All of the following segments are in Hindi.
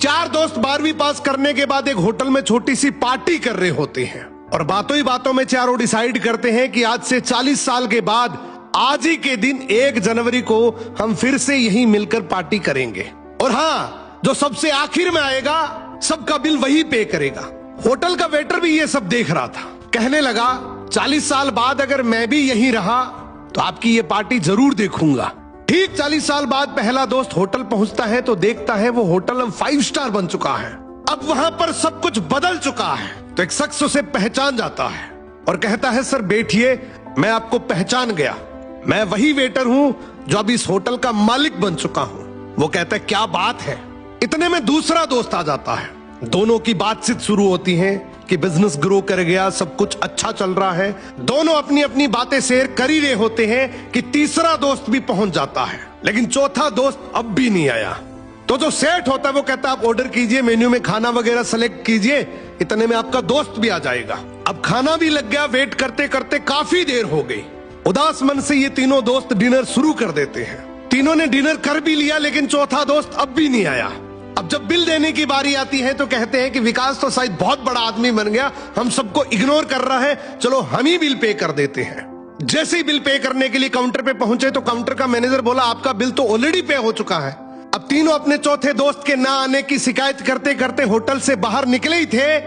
चार दोस्त 12वीं पास करने के बाद एक होटल में छोटी सी पार्टी कर रहे होते हैं और बातों ही बातों में चारों डिसाइड करते हैं कि आज से 40 साल के बाद आज ही के दिन 1 जनवरी को हम फिर से यहीं मिलकर पार्टी करेंगे। और हाँ, जो सबसे आखिर में आएगा सबका बिल वही पे करेगा। होटल का वेटर भी ये सब देख रहा था। कहने लगा 40 साल बाद अगर मैं भी यहीं रहा तो आपकी ये पार्टी जरूर देखूंगा। ठीक 40 साल बाद पहला दोस्त होटल पहुंचता है तो देखता है वो होटल अब 5 स्टार बन चुका है। अब वहां पर सब कुछ बदल चुका है। तो एक शख्स उसे पहचान जाता है और कहता है सर बैठिए, मैं आपको पहचान गया, मैं वही वेटर हूं जो अब इस होटल का मालिक बन चुका हूं। वो कहता है क्या बात है। इतने में दूसरा दोस्त आ जाता है। दोनों की बातचीत शुरू होती है कि बिजनेस ग्रो कर गया, सब कुछ अच्छा चल रहा है। दोनों अपनी अपनी बातें शेयर कर ही रहे होते हैं कि तीसरा दोस्त भी पहुंच जाता है, लेकिन चौथा दोस्त अब भी नहीं आया। तो जो सेठ होता है वो कहता है आप ऑर्डर कीजिए, मेन्यू में खाना वगैरह सेलेक्ट कीजिए, इतने में आपका दोस्त भी आ जाएगा। अब खाना भी लग गया। वेट करते करते काफी देर हो गई। उदास मन से ये तीनों दोस्त डिनर शुरू कर देते हैं। तीनों ने डिनर कर भी लिया, लेकिन चौथा दोस्त अब भी नहीं आया। अब जब बिल देने की बारी आती है तो कहते हैं कि विकास तो शायद बहुत बड़ा आदमी बन गया, हम सबको इग्नोर कर रहा है, चलो हम ही बिल पे कर देते हैं। जैसे ही बिल पे करने के लिए काउंटर पे पहुंचे तो काउंटर का मैनेजर बोला आपका बिल तो ऑलरेडी पे हो चुका है। अब तीनों अपने चौथे दोस्त के ना आने की शिकायत करते करते होटल से बाहर निकले ही थे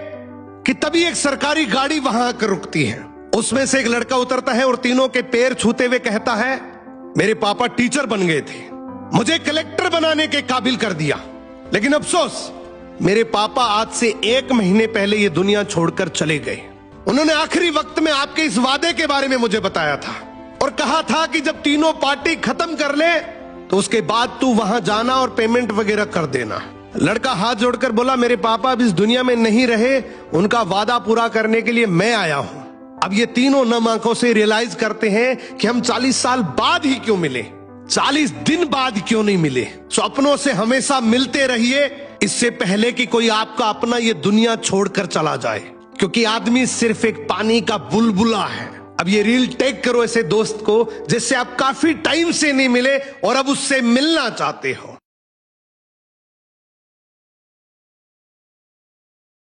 कि तभी एक सरकारी गाड़ी वहां आकर रुकती है। उसमें से एक लड़का उतरता है और तीनों के पैर छूते हुए कहता है मेरे पापा टीचर बन गए थे, मुझे कलेक्टर बनाने के काबिल कर दिया, लेकिन अफसोस मेरे पापा आज से 1 महीने पहले ये दुनिया छोड़कर चले गए। उन्होंने आखिरी वक्त में आपके इस वादे के बारे में मुझे बताया था और कहा था कि जब तीनों पार्टी खत्म कर ले तो उसके बाद तू वहां जाना और पेमेंट वगैरह कर देना। लड़का हाथ जोड़कर बोला मेरे पापा अब इस दुनिया में नहीं रहे, उनका वादा पूरा करने के लिए मैं आया हूं। अब ये तीनों नम आंखों से रियलाइज करते हैं कि हम 40 साल बाद ही क्यों मिले, 40 दिन बाद क्यों नहीं मिले। सपनों से हमेशा मिलते रहिए, इससे पहले कि कोई आपका अपना ये दुनिया छोड़कर चला जाए, क्योंकि आदमी सिर्फ एक पानी का बुलबुला है। अब ये रील टेक करो ऐसे दोस्त को जिससे आप काफी टाइम से नहीं मिले और अब उससे मिलना चाहते हो।